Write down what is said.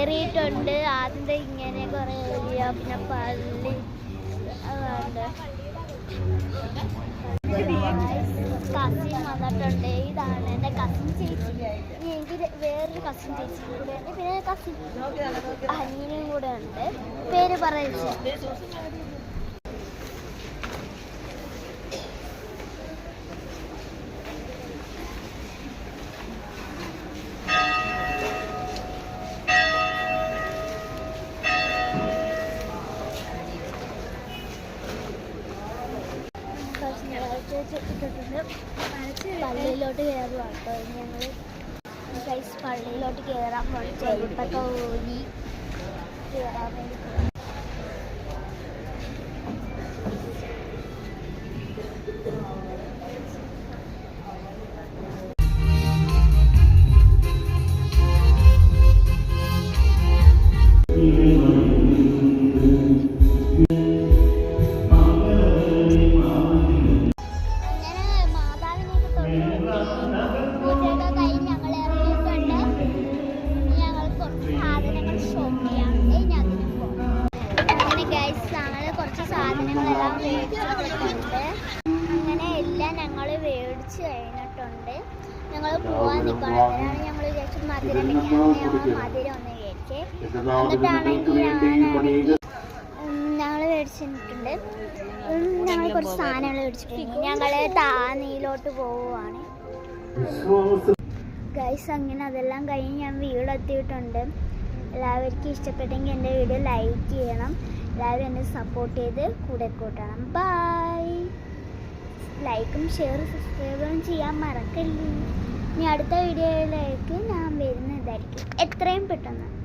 കയറിയിട്ടുണ്ട്. ആദ്യത്തെ ഇങ്ങനെ കുറേ ഏരിയ, പിന്നെ പള്ളി അതുണ്ട്. കസിൻ വന്നിട്ടുണ്ട്. ഇതാണ് എൻ്റെ കസിൻ ചേച്ചി. എനിക്ക് വേറൊരു കസിൻ ചേച്ചി കൂടെ ഉണ്ട്. പിന്നെ കസിൻ അനിയനും കൂടെ ഉണ്ട്. പേര് പറയുന്നത് പള്ളിയിലോട്ട് കയറുക കേട്ടോ. ഞങ്ങൾ പള്ളിയിലോട്ട് കയറാൻ പോയി. ചെരുപ്പൊക്കെ ഊരി കയറാൻ വേണ്ടി സാധനങ്ങളെല്ലാം മേടിച്ചിട്ടുണ്ട്. അങ്ങനെ എല്ലാം ഞങ്ങൾ മേടിച്ച് കഴിഞ്ഞിട്ടുണ്ട്. ഞങ്ങൾ പോവാൻ നിൽക്കണം. അതിനാണ് ഞങ്ങൾ വിചാരിച്ചത് മധുരം ഞങ്ങൾ മധുരം ഒന്ന് വിചാരിച്ചേ. എന്നിട്ടാണെങ്കിൽ ഞങ്ങൾ മേടിച്ചിട്ടുണ്ട്. ഞങ്ങൾ കുറച്ച് സാധനങ്ങൾ മേടിച്ചിട്ടുണ്ട്. ഞങ്ങൾ താന്നിയിലോട്ട് പോവുകയാണ് ഗൈസ്. അങ്ങനെ അതെല്ലാം കഴിഞ്ഞ് ഞാൻ വീടെത്തിയിട്ടുണ്ട്. എല്ലാവർക്കും ഇഷ്ടപ്പെട്ടെങ്കിൽ എൻ്റെ വീഡിയോ ലൈക്ക് ചെയ്യണം. എല്ലാവരും എന്നെ സപ്പോർട്ട് ചെയ്ത് കൂടെ കൂട്ടണം. ബൈ. ലൈക്കും ഷെയറും സബ്സ്ക്രൈബും ചെയ്യാൻ മറക്കല്ലേ. ഇനി അടുത്ത വീഡിയോയിലേക്ക് ഞാൻ വരുന്നതായിരിക്കും എത്രയും പെട്ടെന്ന്.